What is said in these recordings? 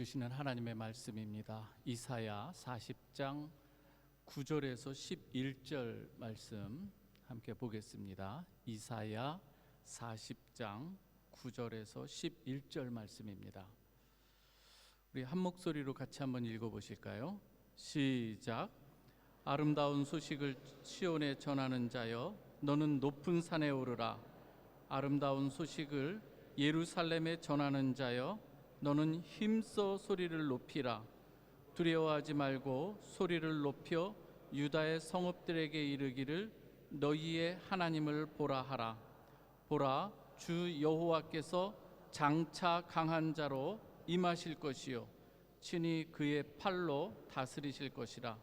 주시는 하나님의 말씀입니다. 이사야 40장 9절에서 11절 말씀 함께 보겠습니다. 이사야 40장 9절에서 11절 말씀입니다. 우리 한 목소리로 같이 한번 읽어보실까요? 시작. 아름다운 소식을 시온에 전하는 자여, 너는 높은 산에 오르라. 아름다운 소식을 예루살렘에 전하는 자여, 너는 힘써 소리를 높이라. 두려워하지 말고 소리를 높여 유다의 성읍들에게 이르기를 너희의 하나님을 보라 하라. 보라, 주 여호와께서 장차 강한 자로 임하실 것이요 친히 그의 팔로 다스리실 것이라.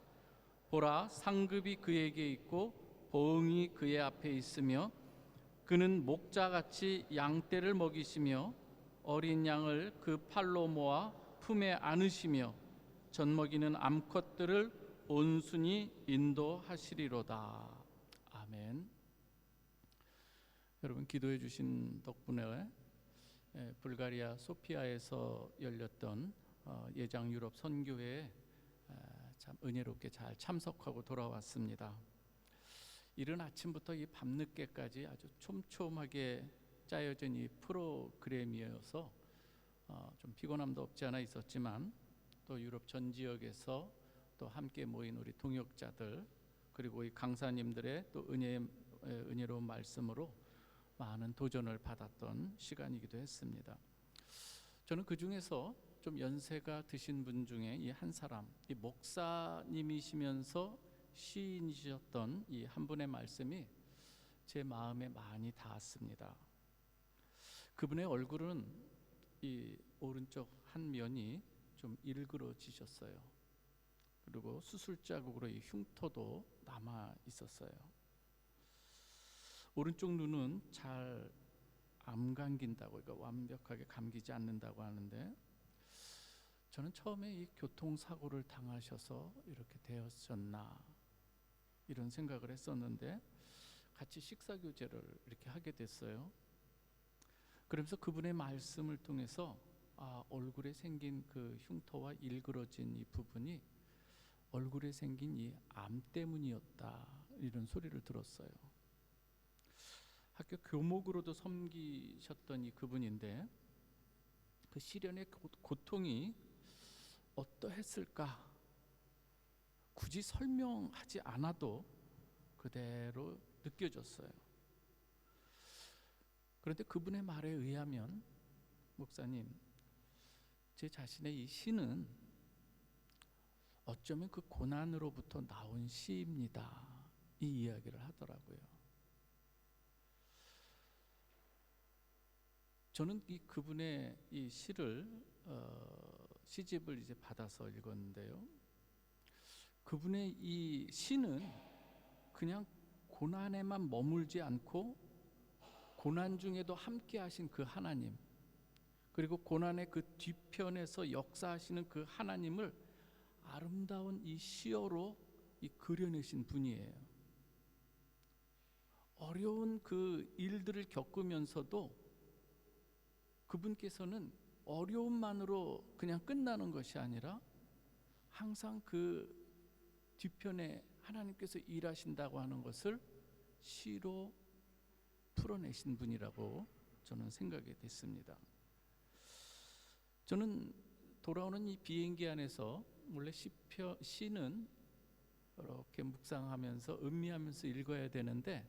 보라, 상급이 그에게 있고 보응이 그의 앞에 있으며 그는 목자같이 양떼를 먹이시며 어린 양을 그 팔로 모아 품에 안으시며 젖먹이는 암컷들을 온순히 인도하시리로다. 아멘. 여러분, 기도해 주신 덕분에 불가리아 소피아에서 열렸던 예장 유럽 선교회에 참 은혜롭게 잘 참석하고 돌아왔습니다. 이른 아침부터 이 밤늦게까지 아주 촘촘하게 짜여진 이 프로그램이어서 좀 피곤함도 없지 않아 있었지만, 또 유럽 전 지역에서 또 함께 모인 우리 동역자들, 그리고 이 강사님들의 또 은혜로운 말씀으로 많은 도전을 받았던 시간이기도 했습니다. 저는 그 중에서 좀 연세가 드신 분 중에 이 한 사람, 이 목사님이시면서 시인이셨던 이 한 분의 말씀이 제 마음에 많이 닿았습니다. 그분의 얼굴은 이 오른쪽 한 면이 좀 일그러지셨어요. 그리고 수술 자국으로 이 흉터도 남아 있었어요. 오른쪽 눈은 잘 안 감긴다고, 그러니까 완벽하게 감기지 않는다고 하는데, 저는 처음에 이 교통사고를 당하셔서 이렇게 되었었나 이런 생각을 했었는데, 같이 식사교제를 이렇게 하게 됐어요. 그러면서 그분의 말씀을 통해서 얼굴에 생긴 그 흉터와 일그러진 이 부분이 얼굴에 생긴 이 암 때문이었다, 이런 소리를 들었어요. 학교 교목으로도 섬기셨던 이 그분인데, 그 시련의 고통이 어떠했을까 굳이 설명하지 않아도 그대로 느껴졌어요. 그런데 그분의 말에 의하면, 목사님, 제 자신의 이 시는 어쩌면 그 고난으로부터 나온 시입니다, 이 이야기를 하더라고요. 저는 이 그분의 이 시를 시집을 이제 받아서 읽었는데요, 그분의 이 시는 그냥 고난에만 머물지 않고 고난 중에도 함께 하신 그 하나님, 그리고 고난의 그 뒤편에서 역사하시는 그 하나님을 아름다운 이 시어로 그려내신 분이에요. 어려운 그 일들을 겪으면서도 그분께서는 어려움만으로 그냥 끝나는 것이 아니라 항상 그 뒤편에 하나님께서 일하신다고 하는 것을 시로 풀어내신 분이라고 저는 생각이 됐습니다. 저는 돌아오는 이 비행기 안에서 원래 시는 이렇게 묵상하면서 음미하면서 읽어야 되는데,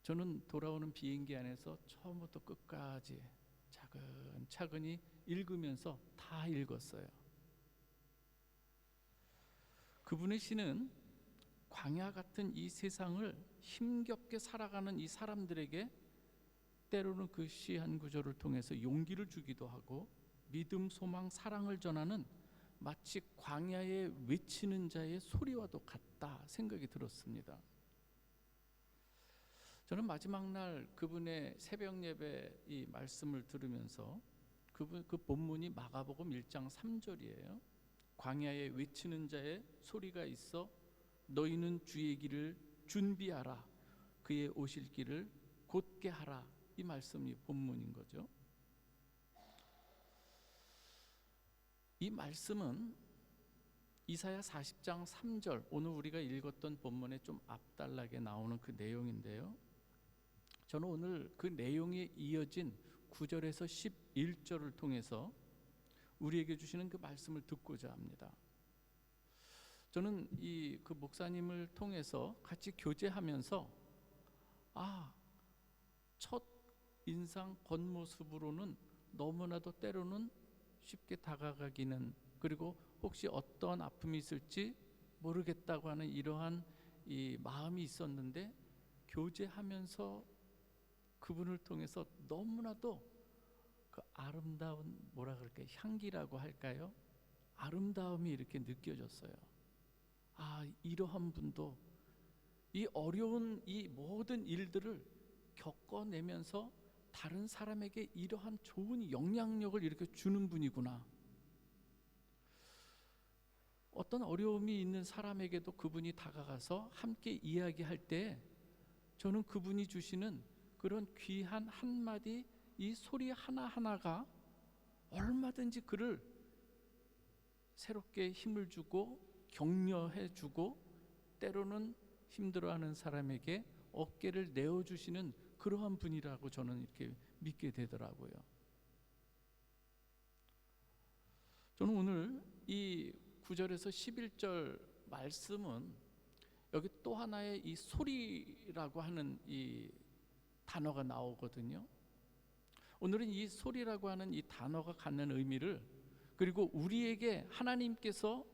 저는 돌아오는 비행기 안에서 처음부터 끝까지 차근차근히 읽으면서 다 읽었어요. 그분의 시는 광야 같은 이 세상을 힘겹게 살아가는 이 사람들에게 때로는 그 시 한 구절을 통해서 용기를 주기도 하고, 믿음, 소망, 사랑을 전하는 마치 광야에 외치는 자의 소리와도 같다 생각이 들었습니다. 저는 마지막 날 그분의 새벽 예배 이 말씀을 들으면서 그 본문이 마가복음 1장 3절이에요. 광야에 외치는 자의 소리가 있어 너희는 주의 길을 준비하라, 그의 오실 길을 곧게 하라, 이 말씀이 본문인 거죠. 이 말씀은 이사야 40장 3절, 오늘 우리가 읽었던 본문에 좀 앞달나게 나오는 그 내용인데요, 저는 오늘 그 내용이 이어진 9절에서 11절을 통해서 우리에게 주시는 그 말씀을 듣고자 합니다. 저는 그 목사님을 통해서 같이 교제하면서 첫 인상 겉모습으로는 너무나도 때로는 쉽게 다가가기는, 그리고 혹시 어떠한 아픔이 있을지 모르겠다고 하는 이러한 이 마음이 있었는데, 교제하면서 그분을 통해서 너무나도 그 아름다운, 뭐라 그럴까요, 향기라고 할까요, 아름다움이 이렇게 느껴졌어요. 이러한 분도 이 어려운 이 모든 일들을 겪어내면서 다른 사람에게 이러한 좋은 영향력을 이렇게 주는 분이구나. 어떤 어려움이 있는 사람에게도 그분이 다가가서 함께 이야기할 때 저는 그분이 주시는 그런 귀한 한마디, 이 소리 하나하나가 얼마든지 그를 새롭게 힘을 주고 격려해 주고, 때로는 힘들어하는 사람에게 어깨를 내어주시는 그러한 분이라고 저는 이렇게 믿게 되더라고요. 저는 오늘 이 9절에서 11절 말씀은 여기 또 하나의 이 소리라고 하는 이 단어가 나오거든요. 오늘은 이 소리라고 하는 이 단어가 갖는 의미를, 그리고 우리에게 하나님께서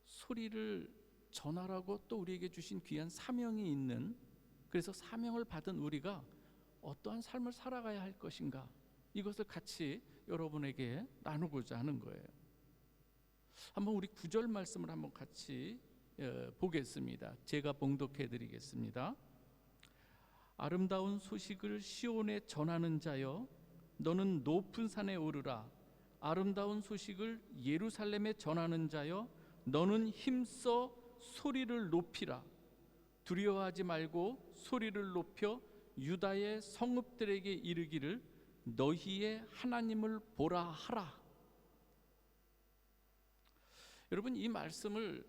소리를 전하라고 또 우리에게 주신 귀한 사명이 있는, 그래서 사명을 받은 우리가 어떠한 삶을 살아가야 할 것인가, 이것을 같이 여러분에게 나누고자 하는 거예요. 한번 우리 9절 말씀을 한번 같이 보겠습니다. 제가 봉독해 드리겠습니다. 아름다운 소식을 시온에 전하는 자여, 너는 높은 산에 오르라. 아름다운 소식을 예루살렘에 전하는 자여, 너는 힘써 소리를 높이라. 두려워하지 말고 소리를 높여 유다의 성읍들에게 이르기를 너희의 하나님을 보라 하라. 여러분, 이 말씀을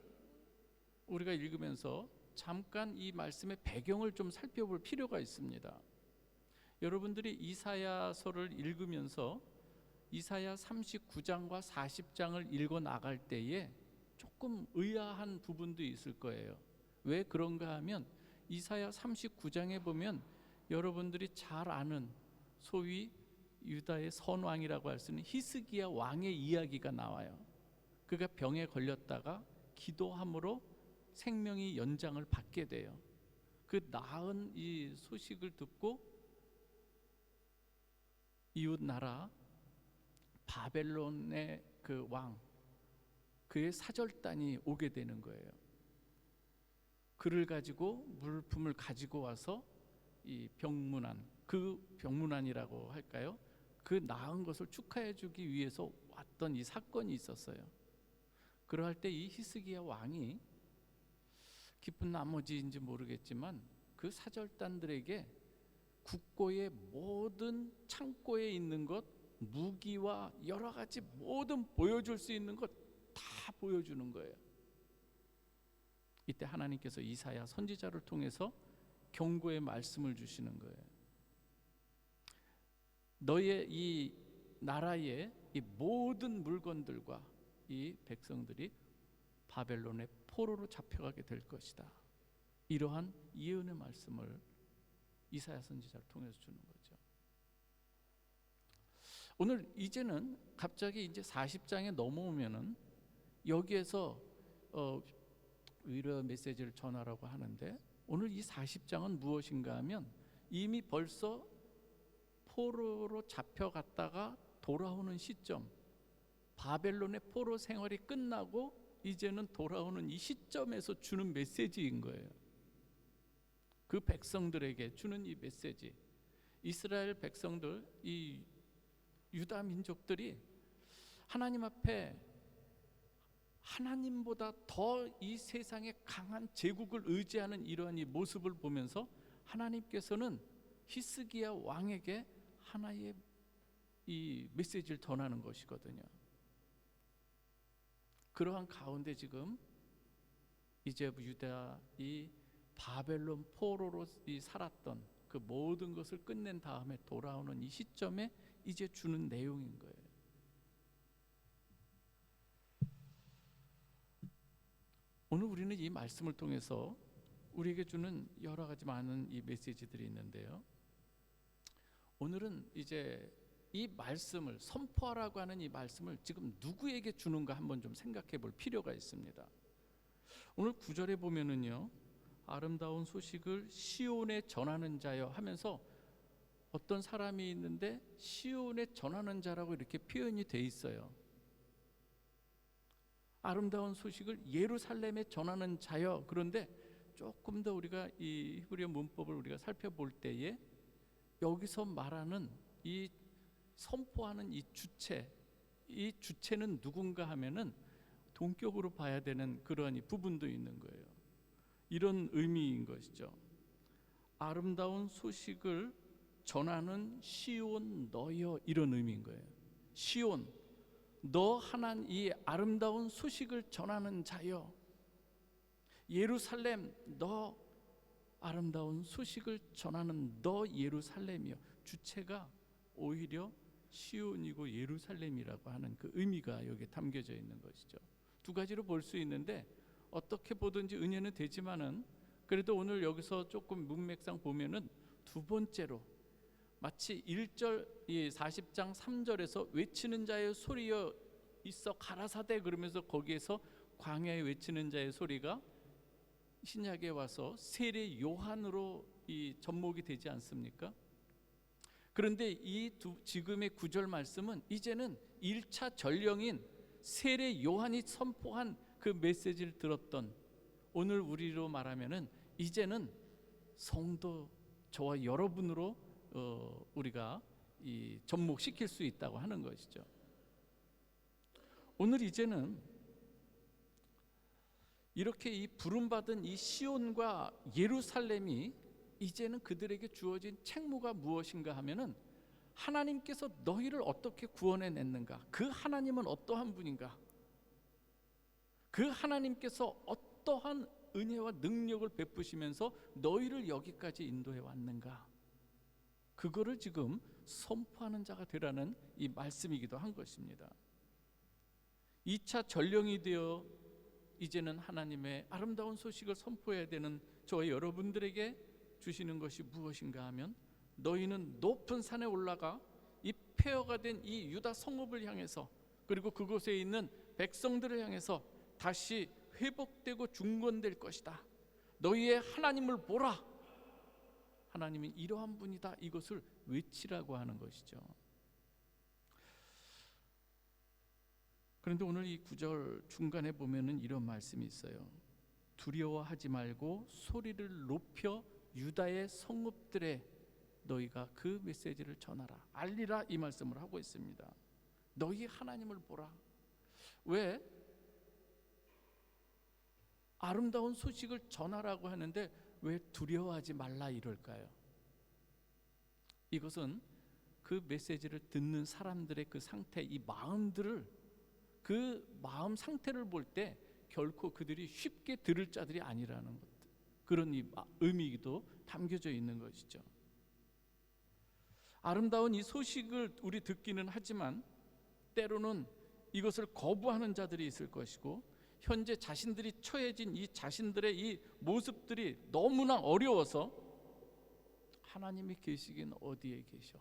우리가 읽으면서 잠깐 이 말씀의 배경을 좀 살펴볼 필요가 있습니다. 여러분들이 이사야서를 읽으면서 이사야 39장과 40장을 읽어 나갈 때에 조금 의아한 부분도 있을 거예요. 왜 그런가 하면 이사야 39장에 보면 여러분들이 잘 아는 소위 유다의 선왕이라고 할 수 있는 히스기야 왕의 이야기가 나와요. 그가 병에 걸렸다가 기도함으로 생명이 연장을 받게 돼요. 그 나은 이 소식을 듣고 이웃 나라 바벨론의 그 왕, 그의 사절단이 오게 되는 거예요. 그를 가지고 물품을 가지고 와서 이 병문안, 그 병문안이라고 할까요? 그 나은 것을 축하해 주기 위해서 왔던 이 사건이 있었어요. 그러할 때 이 히스기야 왕이 기쁜 나머지인지 모르겠지만 그 사절단들에게 국고의 모든 창고에 있는 것, 무기와 여러 가지 모든 보여줄 수 있는 것 다 보여주는 거예요. 이때 하나님께서 이사야 선지자를 통해서 경고의 말씀을 주시는 거예요. 너의 이 나라의 이 모든 물건들과 이 백성들이 바벨론의 포로로 잡혀가게 될 것이다. 이러한 예언의 말씀을 이사야 선지자를 통해서 주는 거죠. 오늘 이제는 갑자기 이제 40장에 넘어오면은 여기에서 위로 메시지를 전하라고 하는데, 오늘 이 40장은 무엇인가 하면 이미 벌써 포로로 잡혀갔다가 돌아오는 시점, 바벨론의 포로 생활이 끝나고 이제는 돌아오는 이 시점에서 주는 메시지인 거예요. 그 백성들에게 주는 이 메시지, 이스라엘 백성들, 이 유다 민족들이 하나님 앞에 하나님보다 더 이 세상에 강한 제국을 의지하는 이러한 이 모습을 보면서 하나님께서는 히스기야 왕에게 하나의 이 메시지를 전하는 것이거든요. 그러한 가운데 지금 이제 유다 이 바벨론 포로로 살았던 그 모든 것을 끝낸 다음에 돌아오는 이 시점에 이제 주는 내용인 거예요. 오늘 우리는 이 말씀을 통해서 우리에게 주는 여러 가지 많은 이 메시지들이 있는데요. 오늘은 이제 이 말씀을 선포하라고 하는 이 말씀을 지금 누구에게 주는가 한번 좀 생각해 볼 필요가 있습니다. 오늘 9절에 보면은요, 아름다운 소식을 시온에 전하는 자여 하면서 어떤 사람이 있는데 시온에 전하는 자라고 이렇게 표현이 돼 있어요. 아름다운 소식을 예루살렘에 전하는 자여. 그런데 조금 더 우리가 이 히브리어 문법을 우리가 살펴볼 때에 여기서 말하는 이 선포하는 이 주체는 누군가 하면은 동격으로 봐야 되는 그러한 이 부분도 있는 거예요. 이런 의미인 것이죠. 아름다운 소식을 전하는 시온 너여, 이런 의미인 거예요. 시온, 너 하나님 이 아름다운 소식을 전하는 자여. 예루살렘, 너 아름다운 소식을 전하는 너 예루살렘이여. 주체가 오히려 시온이고 예루살렘이라고 하는 그 의미가 여기에 담겨져 있는 것이죠. 두 가지로 볼 수 있는데 어떻게 보든지 은혜는 되지만은 그래도 오늘 여기서 조금 문맥상 보면은 두 번째로 마치 1절 이 40장 3절에서 외치는 자의 소리여 있어 가라사대 그러면서 거기에서 광야에 외치는 자의 소리가 신약에 와서 세례 요한으로 이 접목이 되지 않습니까? 그런데 이 지금의 9절 말씀은 이제는 1차 전령인 세례 요한이 선포한 그 메시지를 들었던, 오늘 우리로 말하면은 이제는 성도 저와 여러분으로 우리가 이 접목시킬 수 있다고 하는 것이죠. 오늘 이제는 이렇게 이 부름받은 이 시온과 예루살렘이 이제는 그들에게 주어진 책무가 무엇인가 하면은 하나님께서 너희를 어떻게 구원해냈는가, 그 하나님은 어떠한 분인가, 그 하나님께서 어떠한 은혜와 능력을 베푸시면서 너희를 여기까지 인도해 왔는가, 그거를 지금 선포하는 자가 되라는 이 말씀이기도 한 것입니다. 2차 전령이 되어 이제는 하나님의 아름다운 소식을 선포해야 되는 저와 여러분들에게 주시는 것이 무엇인가 하면, 너희는 높은 산에 올라가 이 폐허가 된 이 유다 성읍을 향해서, 그리고 그곳에 있는 백성들을 향해서 다시 회복되고 중건될 것이다. 너희의 하나님을 보라. 하나님은 이러한 분이다. 이것을 외치라고 하는 것이죠. 그런데 오늘 이 9절 중간에 보면은 이런 말씀이 있어요. 두려워하지 말고 소리를 높여 유다의 성읍들에 너희가 그 메시지를 전하라, 알리라, 이 말씀을 하고 있습니다. 너희 하나님을 보라. 왜 아름다운 소식을 전하라고 하는데 왜 두려워하지 말라 이럴까요? 이것은 그 메시지를 듣는 사람들의 그 상태, 이 마음들을, 그 마음 상태를 볼 때 결코 그들이 쉽게 들을 자들이 아니라는 것, 그런 이 의미도 담겨져 있는 것이죠. 아름다운 이 소식을 우리 듣기는 하지만 때로는 이것을 거부하는 자들이 있을 것이고, 현재 자신들이 처해진 이 자신들의 이 모습들이 너무나 어려워서 하나님이 계시긴 어디에 계셔?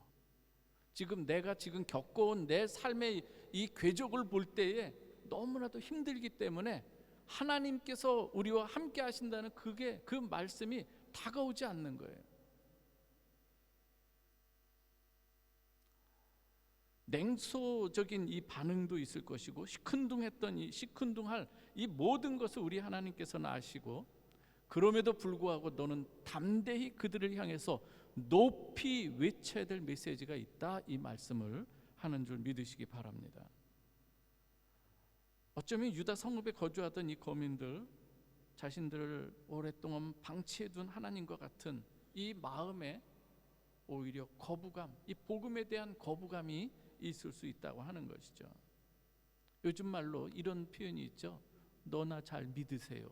지금 내가 지금 겪어온 내 삶의 이 궤적을 볼 때에 너무나도 힘들기 때문에 하나님께서 우리와 함께 하신다는 그 말씀이 다가오지 않는 거예요. 냉소적인 이 반응도 있을 것이고, 시큰둥할 이 모든 것을 우리 하나님께서는 아시고, 그럼에도 불구하고 너는 담대히 그들을 향해서 높이 외쳐야 될 메시지가 있다, 이 말씀을 하는 줄 믿으시기 바랍니다. 어쩌면 유다 성읍에 거주하던 이 거민들, 자신들을 오랫동안 방치해둔 하나님과 같은 이 마음에 오히려 거부감, 이 복음에 대한 거부감이 있을 수 있다고 하는 것이죠. 요즘 말로 이런 표현이 있죠. 너나 잘 믿으세요.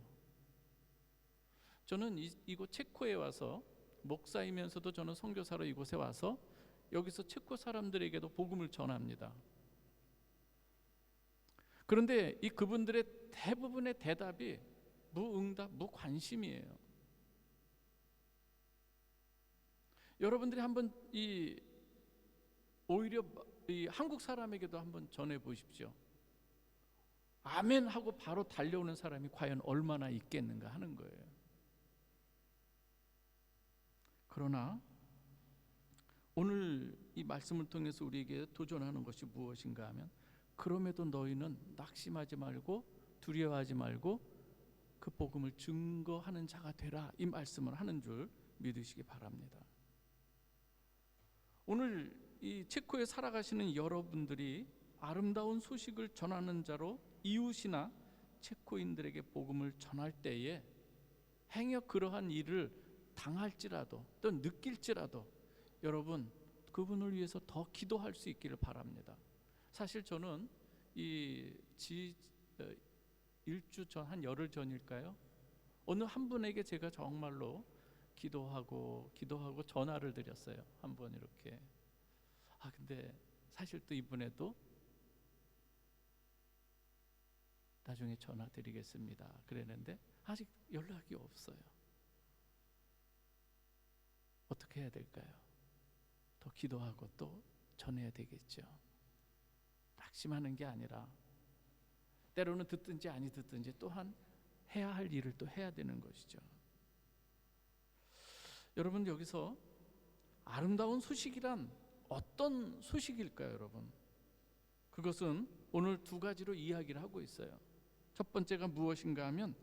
저는 이곳 체코에 와서 목사이면서도 저는 선교사로 이곳에 와서 여기서 체코 사람들에게도 복음을 전합니다. 그런데 이 그분들의 대부분의 대답이 무응답, 무관심이에요. 여러분들이 한번 오히려 이 한국 사람에게도 한번 전해 보십시오. 아멘 하고 바로 달려오는 사람이 과연 얼마나 있겠는가 하는 거예요. 그러나 오늘 이 말씀을 통해서 우리에게 도전하는 것이 무엇인가 하면, 그럼에도 너희는 낙심하지 말고 두려워하지 말고 그 복음을 증거하는 자가 되라, 이 말씀을 하는 줄 믿으시기 바랍니다. 오늘 이 체코에 살아가시는 여러분들이 아름다운 소식을 전하는 자로 이웃이나 체코인들에게 복음을 전할 때에 행여 그러한 일을 당할지라도 또 느낄지라도 여러분 그분을 위해서 더 기도할 수 있기를 바랍니다. 사실 저는 일주 전, 한 열흘 전일까요? 어느 한 분에게 제가 정말로 기도하고 전화를 드렸어요. 한번 이렇게. 근데 사실 또 이분에도 나중에 전화 드리겠습니다 그랬는데 아직 연락이 없어요. 어떻게 해야 될까요? 더 기도하고 또 전해야 되겠죠. 낙심하는 게 아니라 때로는 듣든지 아니 듣든지 또한 해야 할 일을 또 해야 되는 것이죠. 여러분, 여기서 아름다운 소식이란 어떤 소식일까요, 여러분? 그것은 오늘 두 가지로 이야기를 하고 있어요. 첫 번째가 무엇인가 하면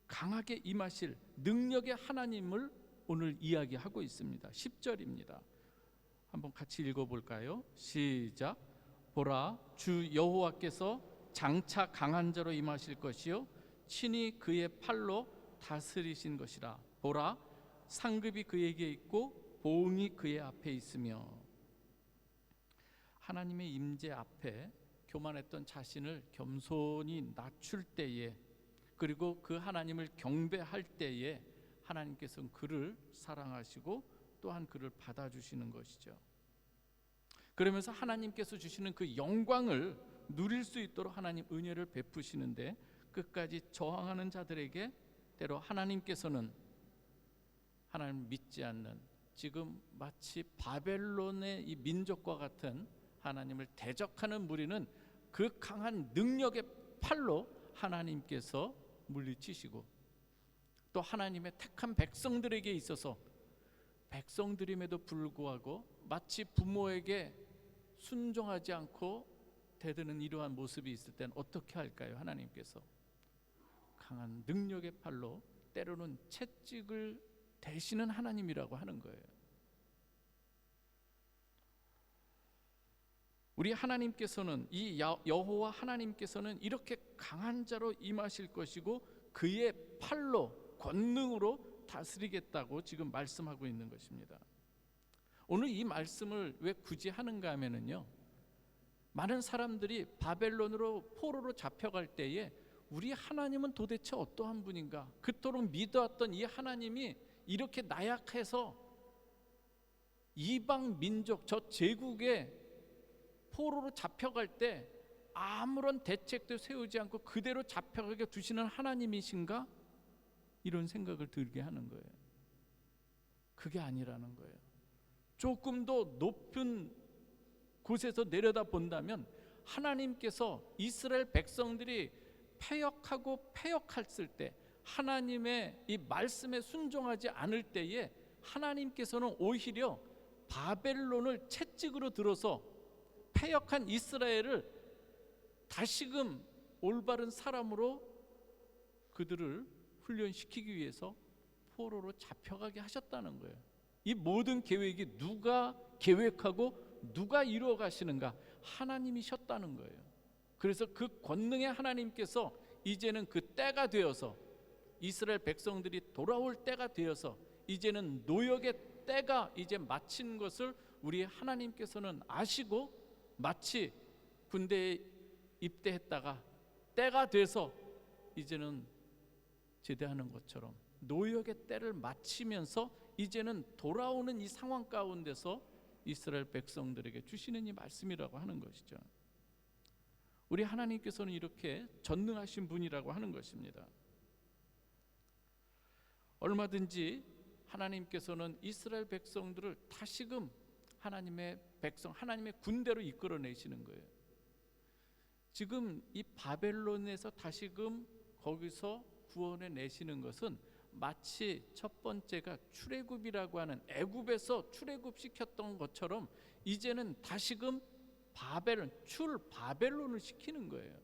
강하게 임하실 능력의 하나님을 오늘 이야기하고 있습니다. 10절입니다. 한번 같이 읽어볼까요? 시작. 보라, 주 여호와께서 장차 강한 자로 임하실 것이요 친히 그의 팔로 다스리신 것이라. 보라, 상급이 그에게 있고 보응이 그의 앞에 있으며. 하나님의 임재 앞에 교만했던 자신을 겸손히 낮출 때에, 그리고 그 하나님을 경배할 때에 하나님께서는 그를 사랑하시고 또한 그를 받아주시는 것이죠. 그러면서 하나님께서 주시는 그 영광을 누릴 수 있도록 하나님 은혜를 베푸시는데, 끝까지 저항하는 자들에게 때로 하나님께서는 하나님을 믿지 않는, 지금 마치 바벨론의 이 민족과 같은 하나님을 대적하는 무리는 그 강한 능력의 팔로 하나님께서 물리치시고, 또 하나님의 택한 백성들에게 있어서 백성들임에도 불구하고 마치 부모에게 순종하지 않고 대드는 이러한 모습이 있을 땐 어떻게 할까요? 하나님께서 강한 능력의 팔로 때로는 채찍을 대시는 하나님이라고 하는 거예요. 우리 하나님께서는, 이 여호와 하나님께서는 이렇게 강한 자로 임하실 것이고 그의 팔로, 권능으로 다스리겠다고 지금 말씀하고 있는 것입니다. 오늘 이 말씀을 왜 굳이 하는가 하면은요, 많은 사람들이 바벨론으로 포로로 잡혀갈 때에 우리 하나님은 도대체 어떠한 분인가, 그토록 믿어왔던 이 하나님이 이렇게 나약해서 이방 민족, 저 제국에 포로로 잡혀갈 때 아무런 대책도 세우지 않고 그대로 잡혀가게 두시는 하나님이신가? 이런 생각을 들게 하는 거예요. 그게 아니라는 거예요. 조금 더 높은 곳에서 내려다 본다면 하나님께서 이스라엘 백성들이 패역했을 때, 하나님의 이 말씀에 순종하지 않을 때에 하나님께서는 오히려 바벨론을 채찍으로 들어서 패역한 이스라엘을 다시금 올바른 사람으로 그들을 훈련시키기 위해서 포로로 잡혀가게 하셨다는 거예요. 이 모든 계획이 누가 계획하고 누가 이루어 가시는가? 하나님이셨다는 거예요. 그래서 그 권능의 하나님께서 이제는 그 때가 되어서, 이스라엘 백성들이 돌아올 때가 되어서, 이제는 노역의 때가 이제 마친 것을 우리 하나님께서는 아시고 마치 군대에 입대했다가 때가 돼서 이제는 제대하는 것처럼 노역의 때를 마치면서 이제는 돌아오는 이 상황 가운데서 이스라엘 백성들에게 주시는 이 말씀이라고 하는 것이죠. 우리 하나님께서는 이렇게 전능하신 분이라고 하는 것입니다. 얼마든지 하나님께서는 이스라엘 백성들을 다시금 하나님의 백성, 하나님의 군대로 이끌어내시는 거예요. 지금 이 바벨론에서 다시금 거기서 구원해 내시는 것은 마치 첫 번째가 출애굽이라고 하는 애굽에서 출애굽시켰던 것처럼 이제는 다시금 바벨론을 시키는 거예요.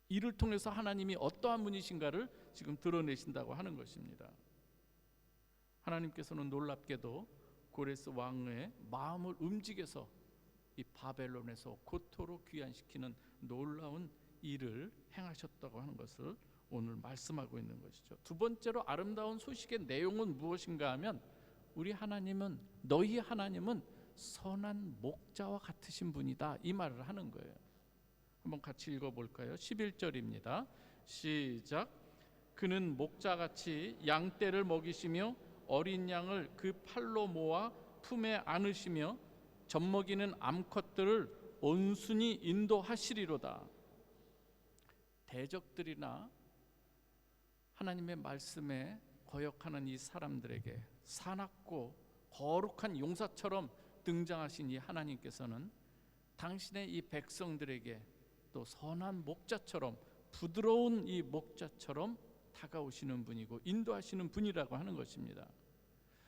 이를 통해서 하나님이 어떠한 분이신가를 지금 드러내신다고 하는 것입니다. 하나님께서는 놀랍게도 고레스 왕의 마음을 움직여서 이 바벨론에서 고토로 귀환시키는 놀라운 일을 행하셨다고 하는 것을 오늘 말씀하고 있는 것이죠. 두 번째로 아름다운 소식의 내용은 무엇인가 하면 우리 하나님은, 너희 하나님은 선한 목자와 같으신 분이다, 이 말을 하는 거예요. 한번 같이 읽어볼까요? 11절입니다. 시작. 그는 목자같이 양떼를 먹이시며 어린 양을 그 팔로 모아 품에 안으시며 젖먹이는 암컷들을 온순히 인도하시리로다. 대적들이나 하나님의 말씀에 거역하는 이 사람들에게 사납고 거룩한 용사처럼 등장하신 이 하나님께서는 당신의 이 백성들에게 또 선한 목자처럼, 부드러운 이 목자처럼 다가오시는 분이고 인도하시는 분이라고 하는 것입니다.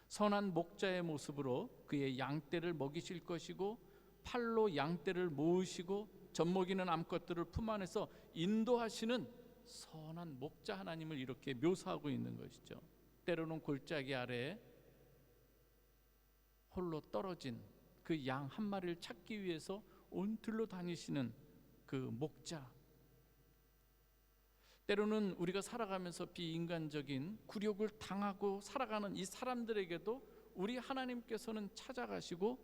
선한 목자의 모습으로 그의 양떼를 먹이실 것이고 팔로 양떼를 모으시고 젖먹이는 암컷들을 품 안에서 인도하시는 선한 목자 하나님을 이렇게 묘사하고 있는 것이죠. 때로는 골짜기 아래에 홀로 떨어진 그 양 한 마리를 찾기 위해서 온들로 다니시는 그 목자, 때로는 우리가 살아가면서 비인간적인 굴욕을 당하고 살아가는 이 사람들에게도 우리 하나님께서는 찾아가시고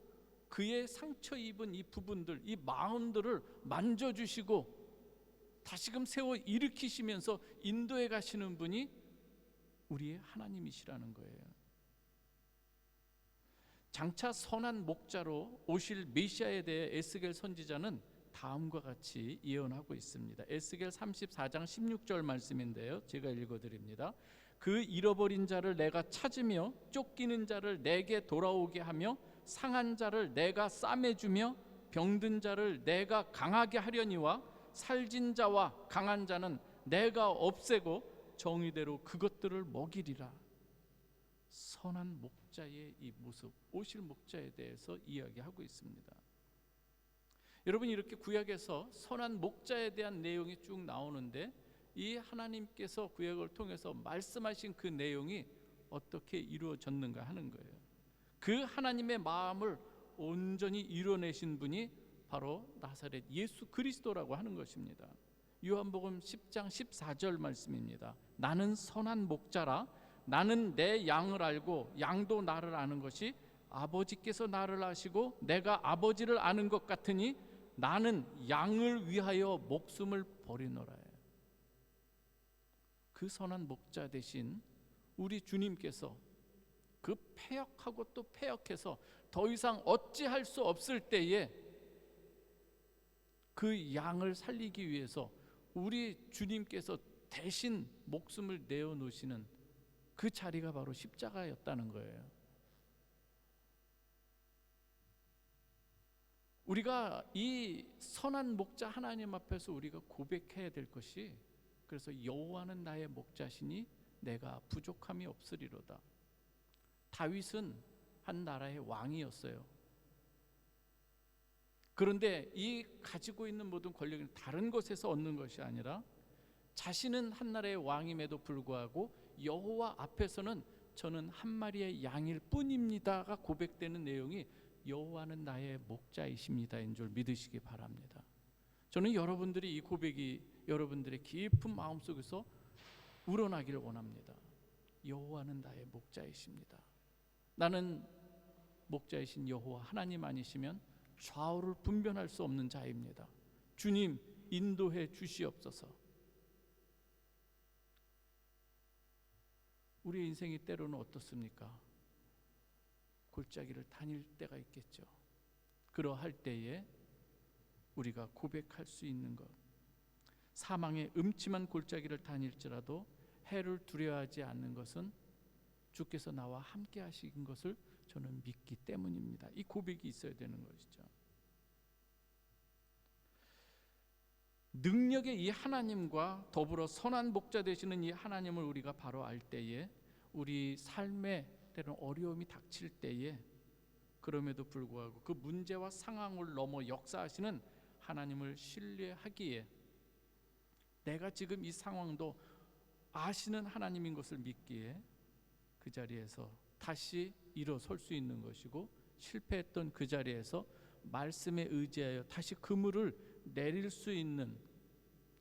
그의 상처 입은 이 부분들, 이 마음들을 만져주시고 다시금 세워 일으키시면서 인도해 가시는 분이 우리의 하나님이시라는 거예요. 장차 선한 목자로 오실 메시아에 대해 에스겔 선지자는 다음과 같이 예언하고 있습니다. 에스겔 34장 16절 말씀인데요, 제가 읽어드립니다. 그 잃어버린 자를 내가 찾으며 쫓기는 자를 내게 돌아오게 하며 상한 자를 내가 싸매주며 병든 자를 내가 강하게 하려니와 살진 자와 강한 자는 내가 없애고 정의대로 그것들을 먹이리라. 선한 목자의 이 모습, 오실 목자에 대해서 이야기하고 있습니다. 여러분, 이렇게 구약에서 선한 목자에 대한 내용이 쭉 나오는데 이 하나님께서 구약을 통해서 말씀하신 그 내용이 어떻게 이루어졌는가 하는 거예요. 그 하나님의 마음을 온전히 이뤄내신 분이 바로 나사렛 예수 그리스도라고 하는 것입니다. 요한복음 10장 14절 말씀입니다. 나는 선한 목자라. 나는 내 양을 알고 양도 나를 아는 것이 아버지께서 나를 아시고 내가 아버지를 아는 것 같으니 나는 양을 위하여 목숨을 버리노라. 그 선한 목자 대신 우리 주님께서 그 패역하고 또 패역해서 더 이상 어찌할 수 없을 때에 그 양을 살리기 위해서 우리 주님께서 대신 목숨을 내어놓으시는 그 자리가 바로 십자가였다는 거예요. 우리가 이 선한 목자 하나님 앞에서 우리가 고백해야 될 것이, 그래서 여호와는 나의 목자시니 내가 부족함이 없으리로다. 다윗은 한 나라의 왕이었어요. 그런데 이 가지고 있는 모든 권력은 다른 것에서 얻는 것이 아니라 자신은 한 나라의 왕임에도 불구하고 여호와 앞에서는 저는 한 마리의 양일 뿐입니다가 고백되는 내용이 여호와는 나의 목자이십니다인 줄 믿으시기 바랍니다. 저는 여러분들이 이 고백이 여러분들의 깊은 마음속에서 우러나기를 원합니다. 여호와는 나의 목자이십니다. 나는 목자이신 여호와 하나님 아니시면 좌우를 분별할 수 없는 자입니다. 주님 인도해 주시옵소서. 우리의 인생이 때로는 어떻습니까? 골짜기를 다닐 때가 있겠죠. 그러할 때에 우리가 고백할 수 있는 것, 사망의 음침한 골짜기를 다닐지라도 해를 두려워하지 않는 것은 주께서 나와 함께 하신 것을 저는 믿기 때문입니다. 이 고백이 있어야 되는 것이죠. 능력의 이 하나님과 더불어 선한 목자 되시는 이 하나님을 우리가 바로 알 때에 우리 삶에 때로는 어려움이 닥칠 때에 그럼에도 불구하고 그 문제와 상황을 넘어 역사하시는 하나님을 신뢰하기에 내가 지금 이 상황도 아시는 하나님인 것을 믿기에 그 자리에서 다시 일어설 수 있는 것이고, 실패했던 그 자리에서 말씀에 의지하여 다시 그물을 내릴 수 있는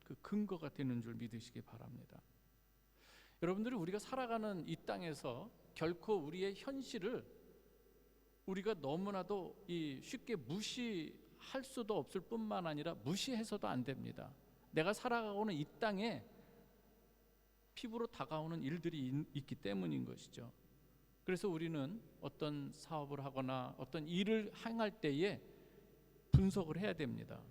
그 근거가 되는 줄 믿으시기 바랍니다. 여러분들이 우리가 살아가는 이 땅에서 결코 우리의 현실을 우리가 너무나도 쉽게 무시할 수도 없을 뿐만 아니라 무시해서도 안 됩니다. 내가 살아가고는 이 땅에 피부로 다가오는 일들이 있기 때문인 것이죠. 그래서 우리는 어떤 사업을 하거나 어떤 일을 행할 때에 분석을 해야 됩니다.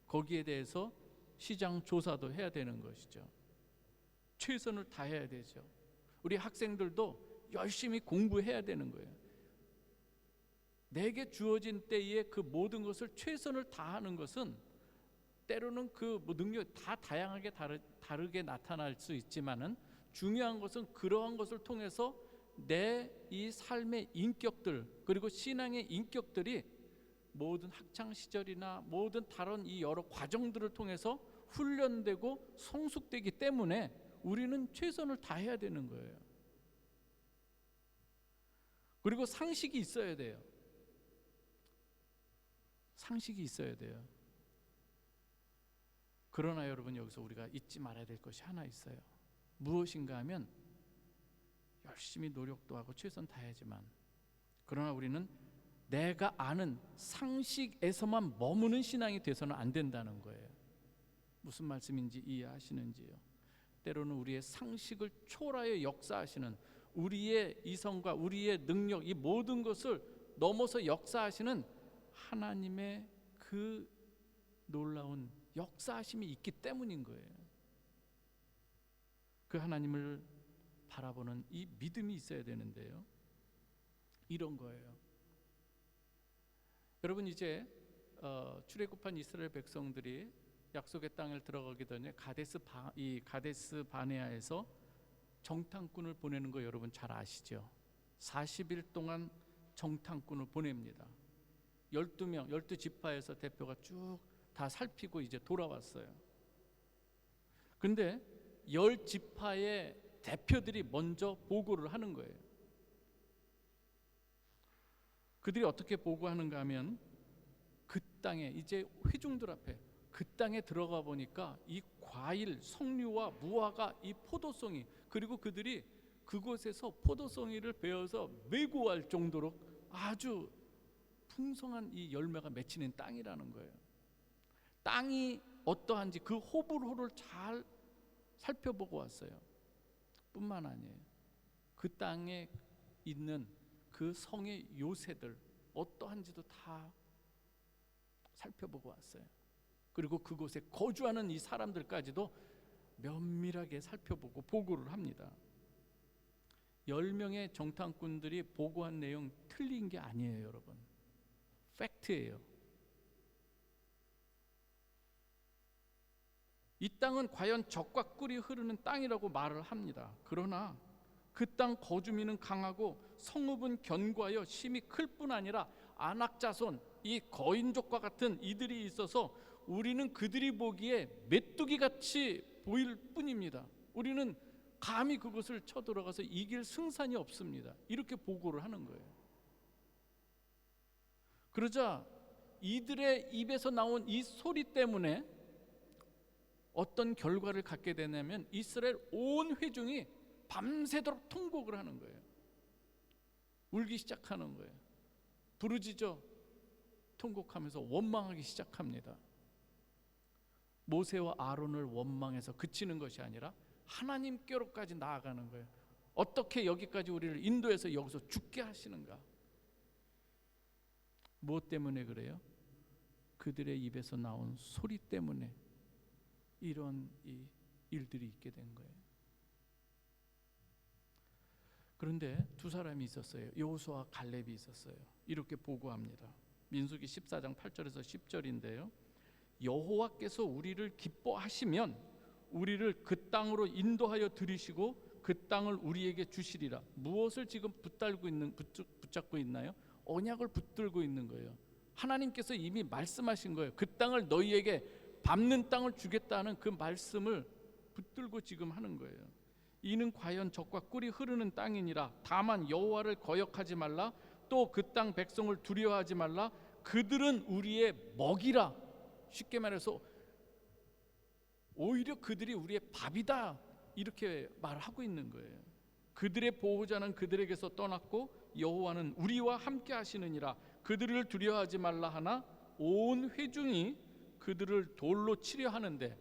거기에 대해서 시장 조사도 해야 되는 것이죠. 최선을 다해야 되죠. 우리 학생들도 열심히 공부해야 되는 거예요. 내게 주어진 때에 그 모든 것을 최선을 다하는 것은 때로는 그 능력 다 다양하게 다르게 나타날 수 있지만은 중요한 것은 그러한 것을 통해서 내 이 삶의 인격들, 그리고 신앙의 인격들이 모든 학창 시절이나 모든 다른 이 여러 과정들을 통해서 훈련되고 성숙되기 때문에 우리는 최선을 다해야 되는 거예요. 그리고 상식이 있어야 돼요. 상식이 있어야 돼요. 그러나 여러분, 여기서 우리가 잊지 말아야 될 것이 하나 있어요. 무엇인가 하면 열심히 노력도 하고 최선 다하지만, 그러나 우리는 내가 아는 상식에서만 머무는 신앙이 돼서는 안 된다는 거예요. 무슨 말씀인지 이해하시는지요? 때로는 우리의 상식을 초월하여 역사하시는, 우리의 이성과 우리의 능력, 이 모든 것을 넘어서 역사하시는 하나님의 그 놀라운 역사하심이 있기 때문인 거예요. 그 하나님을 바라보는 이 믿음이 있어야 되는데요, 이런 거예요. 여러분, 이제 출애굽한 이스라엘 백성들이 약속의 땅을 들어가기 전에 가데스 바네아에서 정탐꾼을 보내는 거 여러분 잘 아시죠? 40일 동안 정탐꾼을 보냅니다. 12명, 12지파에서 대표가 쭉 다 살피고 이제 돌아왔어요. 근데 10지파의 대표들이 먼저 보고를 하는 거예요. 그들이 어떻게 보고하는가 하면, 그 땅에 이제 회중들 앞에 그 땅에 들어가 보니까 이 과일, 석류와 무화과, 이 포도송이, 그리고 그들이 그곳에서 포도송이를 베어서 메고 할 정도로 아주 풍성한 이 열매가 맺히는 땅이라는 거예요. 땅이 어떠한지 그 호불호를 잘 살펴보고 왔어요. 뿐만 아니에요, 그 땅에 있는 그 성의 요새들 어떠한지도 다 살펴보고 왔어요. 그리고 그곳에 거주하는 이 사람들까지도 면밀하게 살펴보고 보고를 합니다. 10명의 정탐꾼들이 보고한 내용 틀린 게 아니에요, 여러분. 팩트예요. 이 땅은 과연 젖과 꿀이 흐르는 땅이라고 말을 합니다. 그러나 그 땅 거주민은 강하고 성읍은 견고하여 심히 클 뿐 아니라 안악자손, 이 거인족과 같은 이들이 있어서 우리는 그들이 보기에 메뚜기 같이 보일 뿐입니다. 우리는 감히 그것을 쳐들어가서 이길 승산이 없습니다. 이렇게 보고를 하는 거예요. 그러자 이들의 입에서 나온 이 소리 때문에 어떤 결과를 갖게 되냐면, 이스라엘 온 회중이 밤새도록 통곡을 하는 거예요. 울기 시작하는 거예요. 부르짖어 통곡하면서 원망하기 시작합니다. 모세와 아론을 원망해서 그치는 것이 아니라 하나님께로까지 나아가는 거예요. 어떻게 여기까지 우리를 인도해서 여기서 죽게 하시는가? 무엇 때문에 그래요? 그들의 입에서 나온 소리 때문에 이런 일들이 있게 된 거예요. 그런데 두 사람이 있었어요. 여호수아와 갈렙이 있었어요. 이렇게 보고합니다. 민수기 14장 8절에서 10절인데요. 여호와께서 우리를 기뻐하시면 우리를 그 땅으로 인도하여 들이시고 그 땅을 우리에게 주시리라. 무엇을 지금 붙잡고 있나요? 언약을 붙들고 있는 거예요. 하나님께서 이미 말씀하신 거예요. 그 땅을 너희에게 밟는 땅을 주겠다는 그 말씀을 붙들고 지금 하는 거예요. 이는 과연 젖과 꿀이 흐르는 땅이니라. 다만 여호와를 거역하지 말라. 또 그 땅 백성을 두려워하지 말라. 그들은 우리의 먹이라. 쉽게 말해서 오히려 그들이 우리의 밥이다, 이렇게 말하고 있는 거예요. 그들의 보호자는 그들에게서 떠났고 여호와는 우리와 함께 하시느니라. 그들을 두려워하지 말라 하나 온 회중이 그들을 돌로 치려 하는데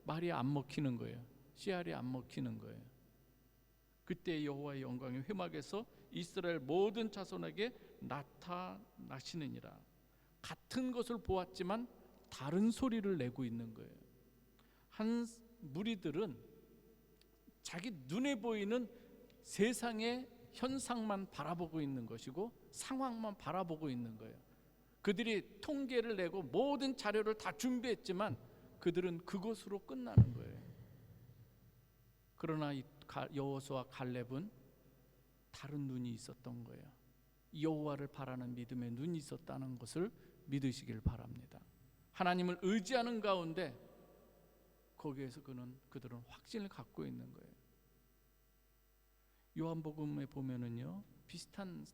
말이 안 먹히는 거예요. 씨알이 안 먹히는 거예요. 그때 여호와의 영광이 회막에서 이스라엘 모든 자손에게 나타나시느니라. 같은 것을 보았지만 다른 소리를 내고 있는 거예요. 한 무리들은 자기 눈에 보이는 세상의 현상만 바라보고 있는 것이고 상황만 바라보고 있는 거예요. 그들이 통계를 내고 모든 자료를 다 준비했지만 그들은 그것으로 끝나는 거예요. 그러나 여호수아와 갈렙은 다른 눈이 있었던 거예요. 여호와를 바라는 믿음의 눈이 있었다는 것을 믿으시길 바랍니다. 하나님을 의지하는 가운데 거기에서 그들은 확신을 갖고 있는 거예요. 요한복음에 보면은요, 비슷한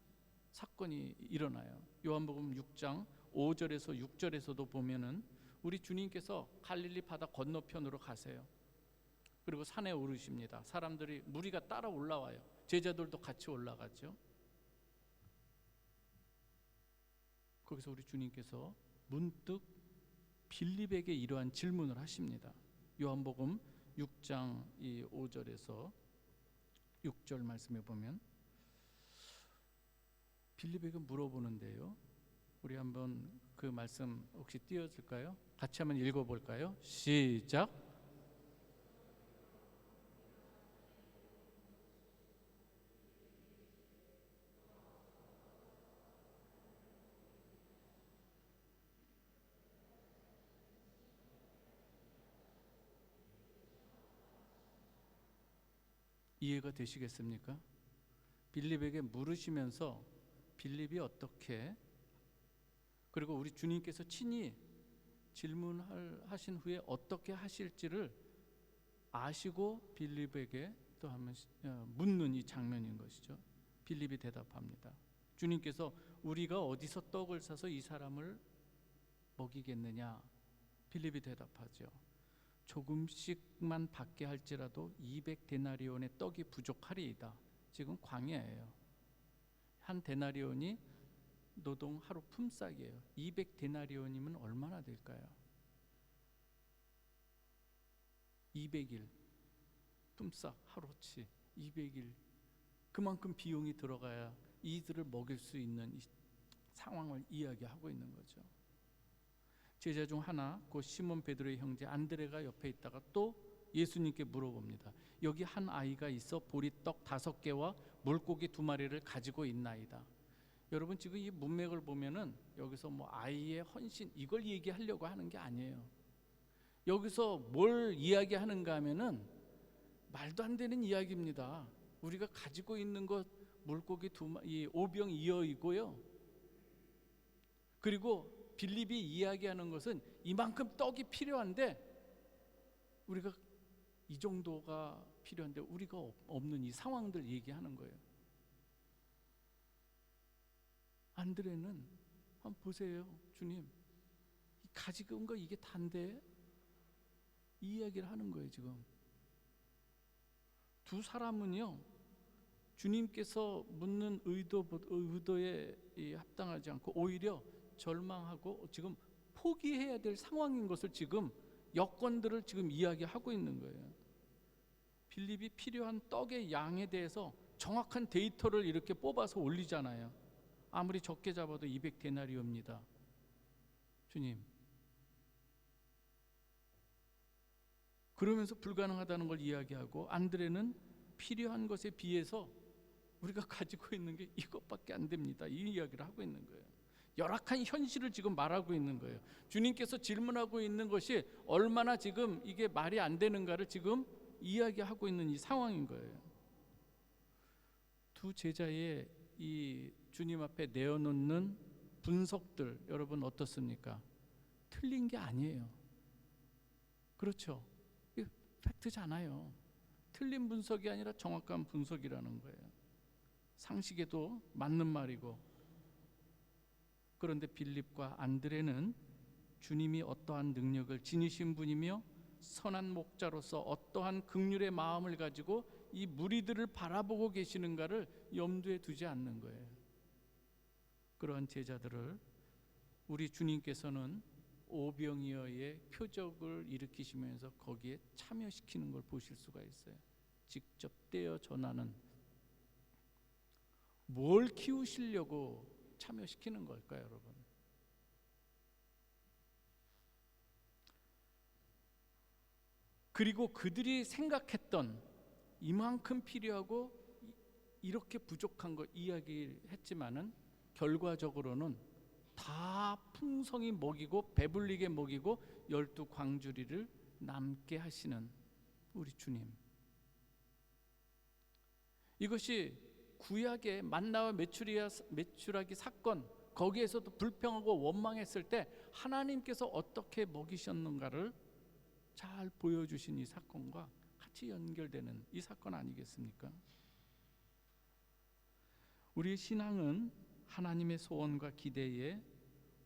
사건이 일어나요. 요한복음 6장 5절에서 6절에서도 보면은 우리 주님께서 갈릴리 바다 건너편으로 가세요. 그리고 산에 오르십니다. 사람들이, 무리가 따라 올라와요. 제자들도 같이 올라가죠. 거기서 우리 주님께서 문득 빌립에게 이러한 질문을 하십니다. 요한복음 6장 5절에서 6절 말씀에 보면 빌립에게 물어보는데요. 우리 한번 그 말씀 혹시 띄워줄까요? 같이 한번 읽어볼까요? 시작. 이해가 되시겠습니까? 빌립에게 물으시면서 빌립이 어떻게, 그리고 우리 주님께서 친히 질문하신 후에 어떻게 하실지를 아시고 빌립에게 또 한번 묻는 이 장면인 것이죠. 빌립이 대답합니다. 주님께서 우리가 어디서 떡을 사서 이 사람을 먹이겠느냐? 빌립이 대답하죠. 조금씩만 받게 할지라도 200데나리온의 떡이 부족하리이다. 지금 광야예요. 한 데나리온이 노동 하루 품삯이에요. 200데나리온이면 얼마나 될까요? 200일 품삯 하루치 200일, 그만큼 비용이 들어가야 이들을 먹일 수 있는 이 상황을 이야기하고 있는 거죠. 제자 중 하나, 곧 시몬 베드로의 형제 안드레가 옆에 있다가 또 예수님께 물어봅니다. 여기 한 아이가 있어 보리떡 5개와 물고기 2마리를 가지고 있나이다. 여러분, 지금 이 문맥을 보면은 여기서 뭐 아이의 헌신 이걸 얘기하려고 하는 게 아니에요. 여기서 뭘 이야기하는가 하면은 말도 안 되는 이야기입니다. 우리가 가지고 있는 것 물고기 2마리, 오병이어이고요. 그리고 빌립이 이야기하는 것은 이만큼 떡이 필요한데 우리가 이 정도가 필요한데 우리가 없는 이 상황들 얘기하는 거예요. 안드레는 한번 보세요. 주님, 가지고 온 거 이게 단데? 이 이야기를 하는 거예요. 지금 두 사람은요, 주님께서 묻는 의도에 합당하지 않고 오히려 절망하고 지금 포기해야 될 상황인 것을 지금 여건들을 지금 이야기하고 있는 거예요. 빌립이 필요한 떡의 양에 대해서 정확한 데이터를 이렇게 뽑아서 올리잖아요. 아무리 적게 잡아도 200데나리오입니다. 주님, 그러면서 불가능하다는 걸 이야기하고, 안드레는 필요한 것에 비해서 우리가 가지고 있는 게 이것밖에 안 됩니다, 이 이야기를 하고 있는 거예요. 열악한 현실을 지금 말하고 있는 거예요. 주님께서 질문하고 있는 것이 얼마나 지금 이게 말이 안 되는가를 지금 이야기하고 있는 이 상황인 거예요. 두 제자의 이 주님 앞에 내어놓는 분석들, 여러분 어떻습니까? 틀린 게 아니에요. 그렇죠? 이게 팩트잖아요. 틀린 분석이 아니라 정확한 분석이라는 거예요. 상식에도 맞는 말이고. 그런데 빌립과 안드레는 주님이 어떠한 능력을 지니신 분이며 선한 목자로서 어떠한 긍휼의 마음을 가지고 이 무리들을 바라보고 계시는가를 염두에 두지 않는 거예요. 그러한 제자들을 우리 주님께서는 오병이어의 표적을 일으키시면서 거기에 참여시키는 걸 보실 수가 있어요. 직접 떼어 전하는, 뭘 키우시려고 참여시키는 걸까요, 여러분? 그리고 그들이 생각했던 이만큼 필요하고 이렇게 부족한 거 이야기했지만은 결과적으로는 다 풍성히 먹이고 배불리게 먹이고 12광주리를 남게 하시는 우리 주님. 이것이 구약의 만나와 메추라기 사건, 거기에서도 불평하고 원망했을 때 하나님께서 어떻게 먹이셨는가를 잘 보여주신 이 사건과 같이 연결되는 이 사건 아니겠습니까? 우리의 신앙은 하나님의 소원과 기대에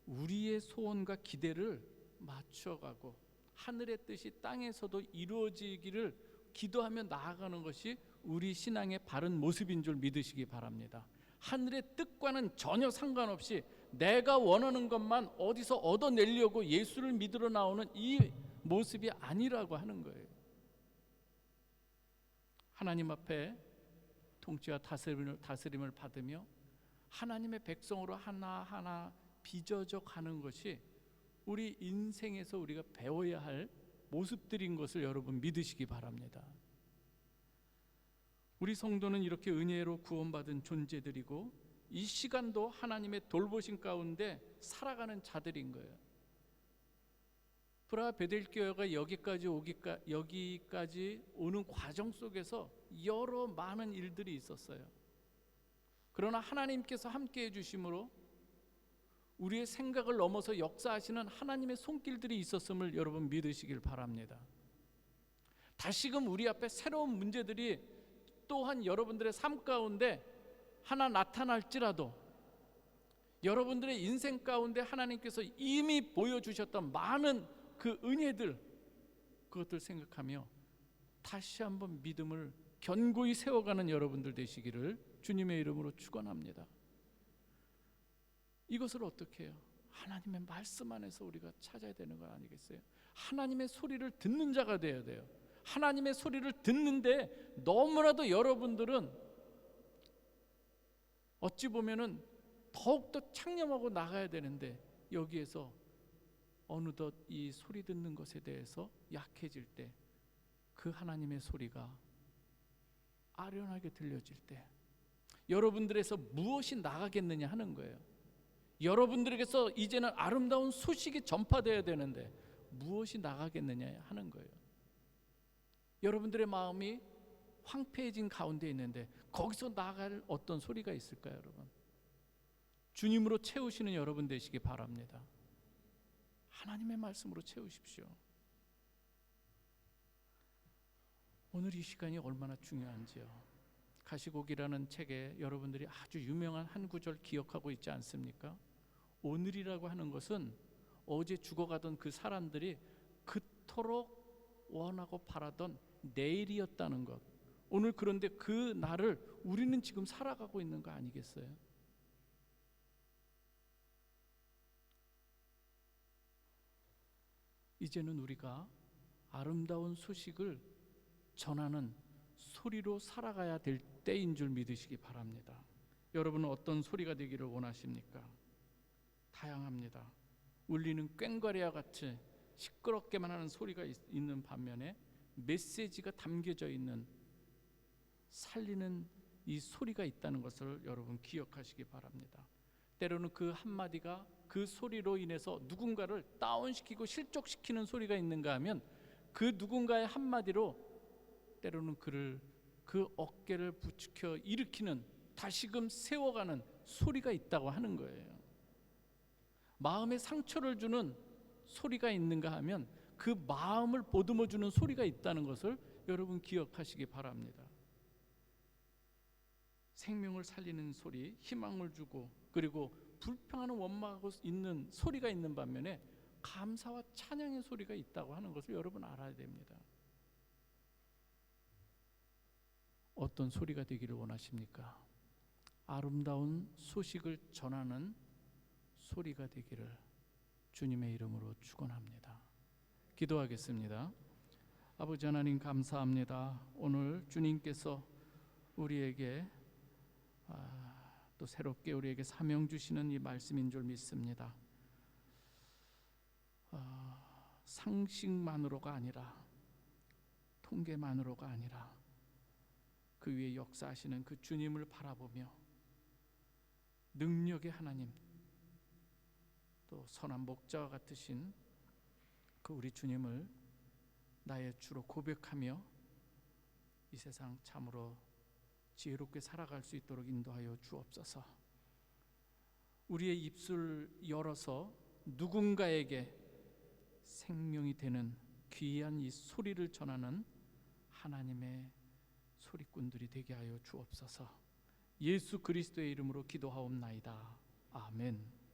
우리의 소원과 기대를 맞춰가고 하늘의 뜻이 땅에서도 이루어지기를 기도하며 나아가는 것이 우리 신앙의 바른 모습인 줄 믿으시기 바랍니다. 하늘의 뜻과는 전혀 상관없이 내가 원하는 것만 어디서 얻어내려고 예수를 믿으러 나오는 이 모습이 아니라고 하는 거예요. 하나님 앞에 통치와 다스림을 받으며 하나님의 백성으로 하나하나 빚어져 가는 것이 우리 인생에서 우리가 배워야 할 모습들인 것을 여러분 믿으시기 바랍니다. 우리 성도는 이렇게 은혜로 구원받은 존재들이고 이 시간도 하나님의 돌보심 가운데 살아가는 자들인 거예요. 프라하 베델교회가 여기까지 오는 과정 속에서 여러 많은 일들이 있었어요. 그러나 하나님께서 함께해 주심으로 우리의 생각을 넘어서 역사하시는 하나님의 손길들이 있었음을 여러분 믿으시길 바랍니다. 다시금 우리 앞에 새로운 문제들이 또한 여러분들의 삶 가운데 하나 나타날지라도 여러분들의 인생 가운데 하나님께서 이미 보여주셨던 많은 그 은혜들, 그것들 생각하며 다시 한번 믿음을 견고히 세워가는 여러분들 되시기를 주님의 이름으로 축원합니다. 이것을 어떻게 해요? 하나님의 말씀 안에서 우리가 찾아야 되는 거 아니겠어요? 하나님의 소리를 듣는 자가 되어야 돼요. 하나님의 소리를 듣는데 너무나도 여러분들은 어찌 보면은 더욱더 창념하고 나가야 되는데 여기에서 어느덧 이 소리 듣는 것에 대해서 약해질 때 그 하나님의 소리가 아련하게 들려질 때 여러분들에서 무엇이 나가겠느냐 하는 거예요. 여러분들에게서 이제는 아름다운 소식이 전파되어야 되는데 무엇이 나가겠느냐 하는 거예요. 여러분들의 마음이 황폐해진 가운데 있는데 거기서 나갈 어떤 소리가 있을까요, 여러분? 주님으로 채우시는 여러분 되시기 바랍니다. 하나님의 말씀으로 채우십시오. 오늘 이 시간이 얼마나 중요한지요. 가시곡이라는 책에 여러분들이 아주 유명한 한 구절 기억하고 있지 않습니까? 오늘이라고 하는 것은 어제 죽어가던 그 사람들이 그토록 원하고 바라던 내일이었다는 것. 오늘 그런데 그 날을 우리는 지금 살아가고 있는 거 아니겠어요? 이제는 우리가 아름다운 소식을 전하는 소리로 살아가야 될 때인 줄 믿으시기 바랍니다. 여러분은 어떤 소리가 되기를 원하십니까? 다양합니다. 울리는 꽹과리와 같이 시끄럽게만 하는 소리가 있는 반면에 메시지가 담겨져 있는 살리는 이 소리가 있다는 것을 여러분 기억하시기 바랍니다. 때로는 그 한마디가 그 소리로 인해서 누군가를 다운시키고 실족시키는 소리가 있는가 하면 그 누군가의 한마디로 때로는 그를 그 어깨를 부추겨 일으키는, 다시금 세워가는 소리가 있다고 하는 거예요. 마음에 상처를 주는 소리가 있는가 하면 그 마음을 보듬어 주는 소리가 있다는 것을 여러분 기억하시기 바랍니다. 생명을 살리는 소리, 희망을 주고 그리고 불평하는 원망하고 있는 소리가 있는 반면에 감사와 찬양의 소리가 있다고 하는 것을 여러분 알아야 됩니다. 어떤 소리가 되기를 원하십니까? 아름다운 소식을 전하는 소리가 되기를 주님의 이름으로 축원합니다. 기도하겠습니다. 아버지 하나님, 감사합니다. 오늘 주님께서 우리에게 또 새롭게 우리에게 사명 주시는 이 말씀인 줄 믿습니다. 상식만으로가 아니라, 통계만으로가 아니라 그 위에 역사하시는 그 주님을 바라보며 능력의 하나님, 또 선한 목자와 같으신 그 우리 주님을 나의 주로 고백하며 이 세상 참으로 지혜롭게 살아갈 수 있도록 인도하여 주옵소서. 우리의 입술 열어서 누군가에게 생명이 되는 귀한 이 소리를 전하는 하나님의 소리꾼들이 되게 하여 주옵소서. 예수 그리스도의 이름으로 기도하옵나이다. 아멘.